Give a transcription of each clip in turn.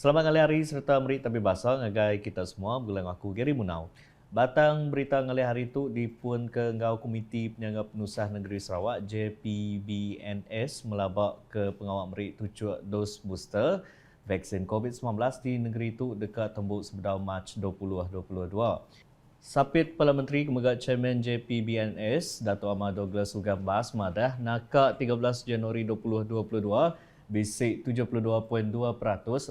Selamat ngali hari serta merik tapi basal ngagai kita semua bulan aku Gary Munau. Batang berita ngali hari itu dipun ke ngau Komiti Penjaga Penusah Negeri Sarawak JPBNS melabak ke pengawal merik tujuh dos booster vaksin COVID-19 di negeri itu dekat tembuk sebedau Mac 2022. Sapit Perdana Menteri Kemegat Chairman JPBNS, Dato' Ahmad Douglas Ugam Bas madah nakak 13 Januari 2022 bisik 72.2%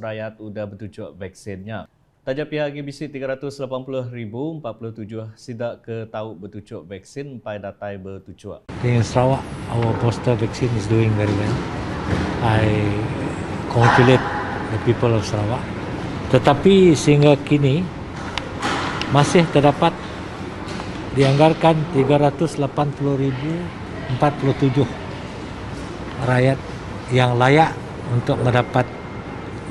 rakyat sudah bertujuk vaksinnya. Tajap pihak bisik 380,047 sidak ke tahu bertujuk vaksin empai datai bertujuk. In Sarawak, our booster vaccine is doing very well. I congratulate the people of Sarawak. Tetapi sehingga kini masih terdapat dianggarkan 380,047 rakyat yang layak untuk mendapat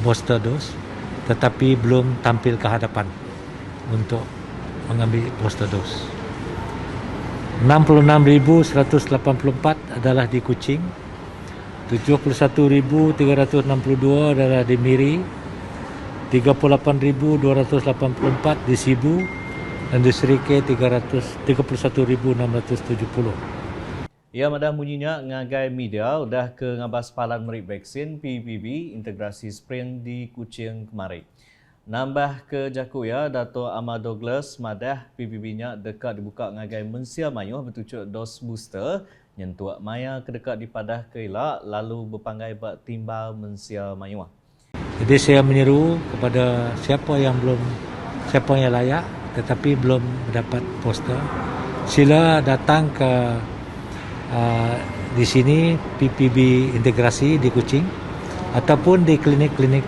booster dose tetapi belum tampil ke hadapan untuk mengambil booster dose. 66,184 adalah di Kuching, 71,362 adalah di Miri, 38,284 di Sibu dan di Serike 31,670. Ia madah munyinya ngagai media udah ke ngabas palan merik vaksin PPB integrasi Spring di Kuching kemarin. Nambah ke jaku ya, Dato' Ahmad Douglas madah PPB-nya dekat dibuka ngagai mensia mayuh bertujuk dos booster nyentuak maya ke dekat dipadah ke ilak lalu berpanggai bak timbal mensia mayuh. Jadi saya menyeru kepada siapa yang layak tetapi belum mendapat poster, sila datang ke di sini PPB integrasi di Kuching ataupun di klinik-klinik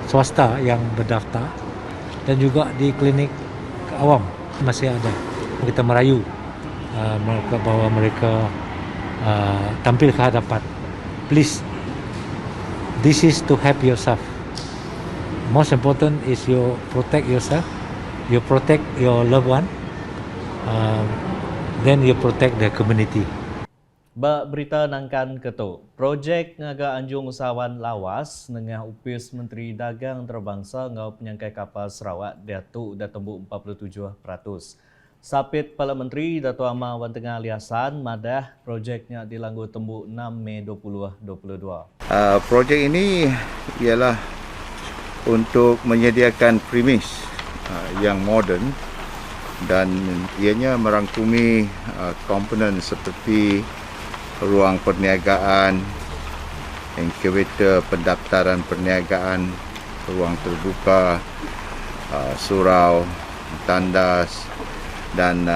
swasta yang berdaftar dan juga di klinik awam masih ada. Kita merayu mereka bahawa mereka tampil ke hadapan. Please, this is to help yourself. Most important is you protect yourself, you protect your loved one, then you protect the community. Bak berita nangkan ketuk, projek ngaga anjung usahawan lawas nengah upis Menteri Dagang Antarabangsa ngau penyangkai kapal Sarawak Datuk dah tembuk 47%. Sapit Perdana Menteri Dato' Ahmad Wan Tengah Liasan madah projeknya dilanggu tembuk 6 Mei 2022. Projek ini ialah untuk menyediakan premis yang moden dan ianya merangkumi komponen seperti ruang perniagaan, inkubator pendaftaran perniagaan, ruang terbuka, surau, tandas dan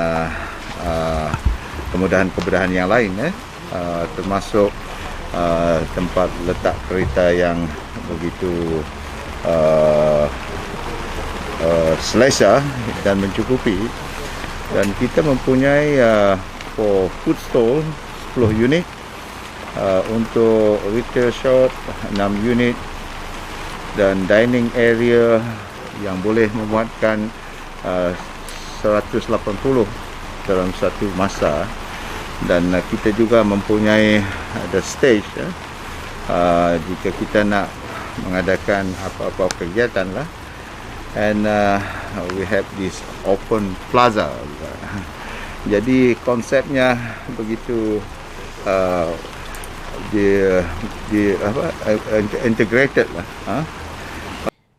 kemudahan-kemudahan yang lain termasuk tempat letak kereta yang begitu selesa dan mencukupi, dan kita mempunyai for food stall 10 unit, untuk retail shop 6 unit dan dining area yang boleh memuatkan 180 dalam satu masa, dan kita juga mempunyai ada stage jika kita nak mengadakan apa-apa kegiatan lah, and we have this open plaza. Jadi konsepnya begitu integrated lah.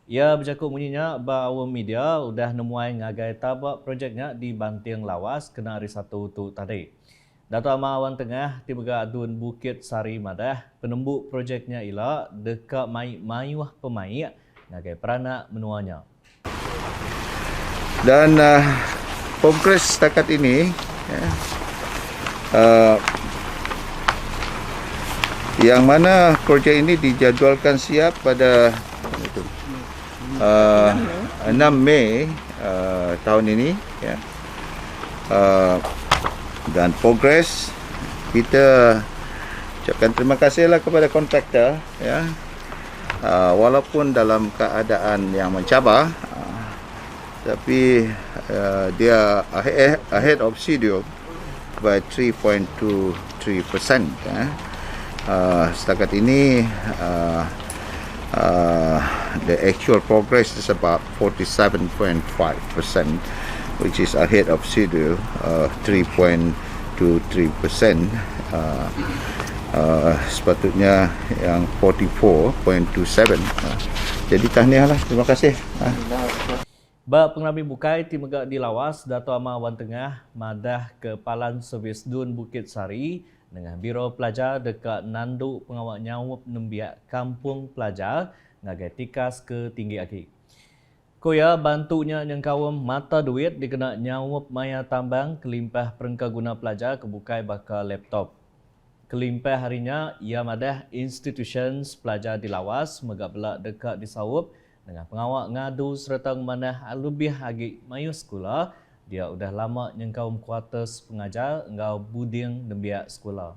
Ia bercakap bunyinya bahawa media sudah nemuai ngagai tabak projeknya di Banting Lawas kena hari satu tu tadi. Dato' Ahmad Wan Tengah tiba adun Bukit Sari madah penembuk projeknya ialah dekat mayuh pemain ngagai peranak menuanya. Dan progres setakat ini yang mana projek ini dijadualkan siap pada 6 Mei tahun ini, dan progres kita ucapkan terima kasihlah kepada kontraktor, walaupun dalam keadaan yang mencabar, tapi dia ahead of schedule by 3.23%. Setakat ini The actual progress is about 47.5%, which is ahead of schedule, 3.23%. Sepatutnya yang 44.27. Jadi tahniahlah, terima kasih. Ba pengrami bukai ti megak di Lawas, Dato' Amar Wan Tengah madah Kepalan Servis Dun Bukit Sari dengan Biro Pelajar dekat nanduk pengawal nyawup nembiak kampung pelajar ngagai tikas ke tinggi aki. Koya bantunya yang kawam mata duit dikena nyawup maya tambang kelimpah perengka guna pelajar kebukai bakal laptop. Kelimpah harinya ia madah institutions pelajar di Lawas megak belak dekat disawup dengan pengawal ngadu serta memanah lebih agi mayu sekolah, dia udah lama nyengkau kuartus pengajar engkau buding dembiak sekolah.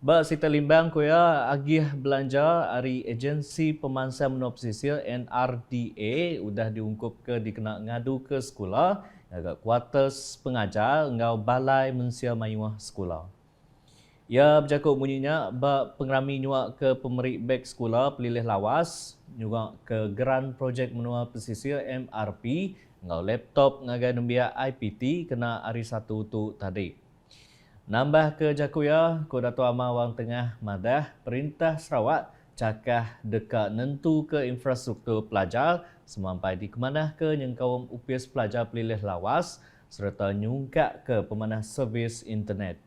Ba sita limbang kuya agih belanja hari agensi pemansa menua pesisir NRDA udah diungkup ke dikena ngadu ke sekolah agak kuartus pengajar engkau balai mensia mayuah sekolah. Ia bercakap bunyinya bak pengrami nyuak ke pemerik beg sekolah pelilih Lawas, nyuak ke geran projek menua pesisir MRP, ngau laptop ngagai nembiak IPT kena hari Satu tu tadi. Nambah ke Jakuya, ko Dato' Amar Wan Tengah madah Perintah Sarawak cakah dekat nentu ke infrastruktur pelajar semampai di kemanah ke nyengkawam upis pelajar pelilih Lawas serta nyungkak ke pemanah servis internet.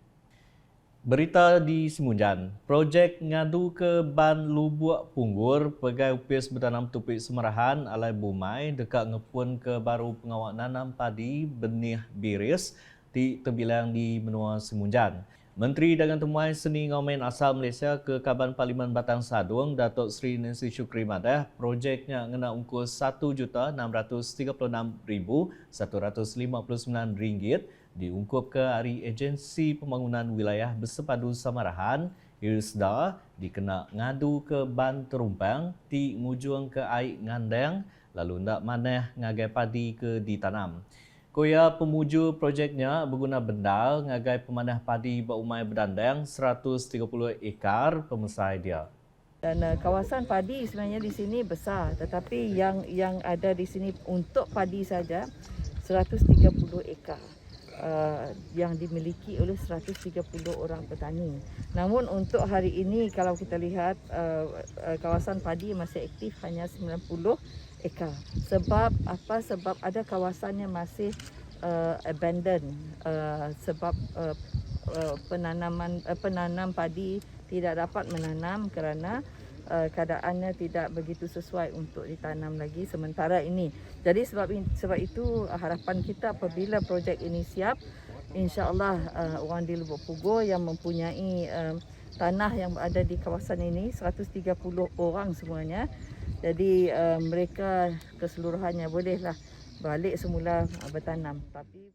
Berita di Simunjan, projek ngadu ke ban Lubuk Punggur pegai upis bertanam tupik semerahan alai bumai dekat ngepun ke baru pengawal nanam padi benih biris di terbilang di benua Simunjan. Menteri Dagang Temuai Seni Ngomen asal Malaysia ke Kaban Parlimen Batang Sadung, Datuk Seri Nancy Shukri madah, projeknya ngena ungkus RM1,636,159 diungkup ke hari Agensi Pembangunan Wilayah Bersepadu Samarahan IRSDA dikena ngadu ke ban terumpang di ngujung ke air ngandang lalu ndak maneh ngagai padi ke ditanam. Koya pemuju projeknya berguna bendal ngagai pemanah padi berumai berdandang 130 ekar pemesai dia. Dan kawasan padi sebenarnya di sini besar, tetapi yang ada di sini untuk padi saja 130 ekar. Yang dimiliki oleh 130 orang petani. Namun untuk hari ini kalau kita lihat kawasan padi masih aktif hanya 90 ekar. Sebab apa? Sebab ada kawasan yang masih abandon sebab penanam padi tidak dapat menanam kerana keadaannya tidak begitu sesuai untuk ditanam lagi sementara ini. Jadi sebab itu harapan kita apabila projek ini siap, insya-Allah orang di Lubuk Punggur yang mempunyai tanah yang ada di kawasan ini 130 orang semuanya. Jadi mereka keseluruhannya bolehlah balik semula bertanam. Tapi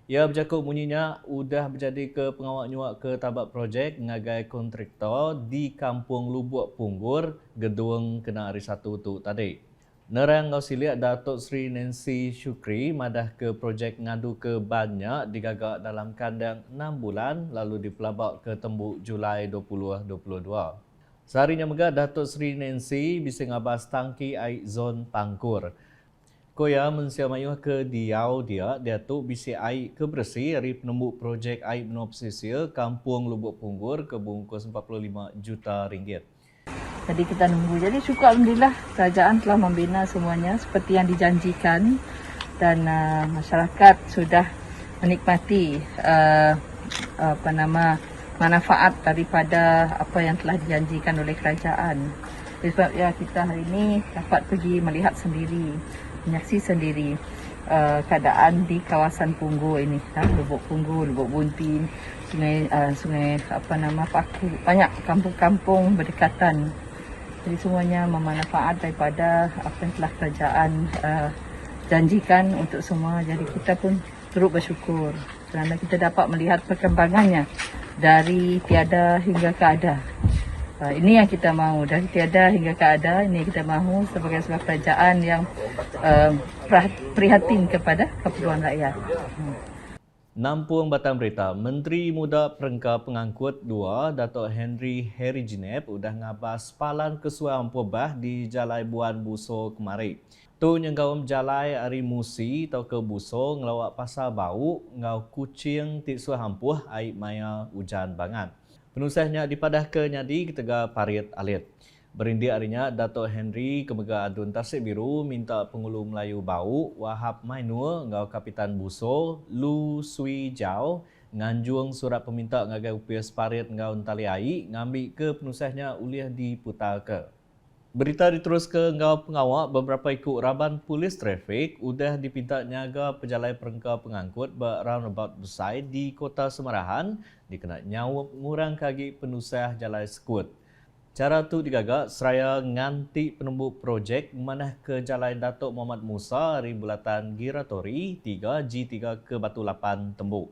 ia bercakap bunyinya udah berjadi ke pengawal nyuak ke tabak projek ngagai kontraktor di Kampung Lubuk Punggur, gedung kena hari Satu tu tadi. Nerang ngau siliak Datuk Seri Nancy Shukri madah ke projek ngadu ke banyak digagak dalam kandang 6 bulan lalu dipelabak ke tembuk Julai 2022. Seharinya megah Datuk Seri Nancy bisa ngabas tangki air zon Pangkur. Koya mensia mayuh ke diau dia tu bisi air ke bersih dari penembuk projek air benua pesisir Kampung Lubuk Punggur ke bungkus 45 juta ringgit. jadi kita nunggu. Jadi syukur alhamdulillah kerajaan telah membina semuanya seperti yang dijanjikan dan masyarakat sudah menikmati manfaat daripada apa yang telah dijanjikan oleh kerajaan. Sebab ya kita hari ini dapat pergi melihat sendiri, menyaksi sendiri keadaan di kawasan Punggur ini, Lubuk Punggur, Lubuk Buntin, sungai Paku, banyak kampung-kampung berdekatan. Jadi semuanya memanfaat daripada apa yang telah kerajaan janjikan untuk semua. Jadi kita pun turut bersyukur kerana kita dapat melihat perkembangannya dari tiada hingga ke ada. Ini yang kita mahu, dari tiada hingga ke ada. Ini yang kita mahu sebagai sebuah kerajaan yang prihatin kepada keperluan rakyat. Nampuang Batang Berita, Menteri Muda Perengka Pengangkut 2, Datuk Henry Ginep, udah ngabas palan kesuai ampubah di Jalai Buan Buso kemari. Tu nyenggawam Jalai Ari Musi tau ke Buso ngelawak pasal bau ngau kucing tik suai ampuh air maya hujan bangan. Penusahnya dipadah ke nyadi ketega parit alit. Berindik harinya, Datuk Henry Kemega Adun Tasik Biru minta pengulu Melayu Bau, Wahab Mainur, ngau Kapitan Buso, Lu Sui Jau, nganjuang surat peminta ngagai upias parit ngau Tali Ai, ngambil ke penusahnya uliah diputar ke. Berita diterus ke ngau pengawak, beberapa ikut raban polis trafik udah dipinta nyaga pejalai perengka pengangkut roundabout besar di Kota Semarahan, dikena nyawa ngurang kaki penusah jalai sekut. Cara tu digagak seraya nganti penembuk projek manah ke Jalan Datuk Muhammad Musa dari Bulatan Giratori 3 G3 ke Batu 8 Tembuk.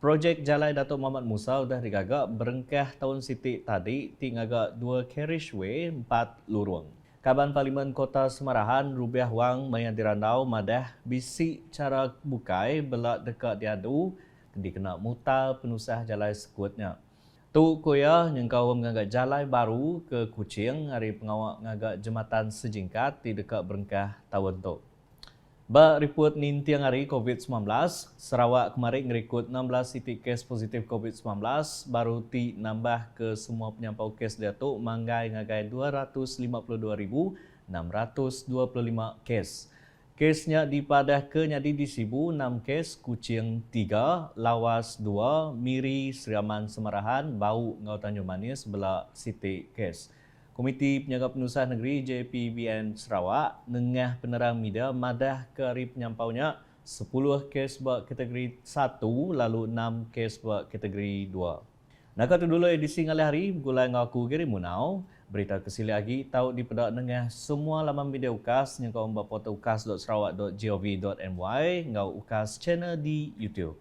Projek Jalan Datuk Muhammad Musa sudah digagak berengkah tahun sitik tadi tingagak 2 carriageway 4 lurung. Kaban Parlimen Kota Semarahan Rubiah Wang Maya Dirandau madah bisik cara bukai belak dekat diadu dikena muta penusah jalan sekutnya. Tu kuya nyengkau mengagak jalai baru ke Kuching hari pengawak ngagak jembatan sejingkat di dekat berengkah tahun tu. Ba report nintiang hari COVID-19, Sarawak kemarin ngerikut 16 titik kes positif COVID-19, baru ti nambah ke semua penyampau kes dia tu manggai ngagai 252,625 kes. Kesnya dipadah ke nyadi di Sibu 6 kes, Kuching 3, Lawas 2, Miri, Seriaman Semarahan, Bau, Ngau Tanjung Manis, Belak Siti kes. Komiti Penjaga Penusah Negeri JPBN Sarawak, Nengah Penerang Media, madah ke hari penyampaunya 10 kes buat kategori 1, lalu 6 kes buat kategori 2. Nak tu dulu edisi ngalih hari, gulai ngaku Geri Munau. Berita kesili lagi tahu di pedak nengah semua laman media UKAS yang kau membuat portal ukas.sarawak.gov.my ngau UKAS channel di YouTube.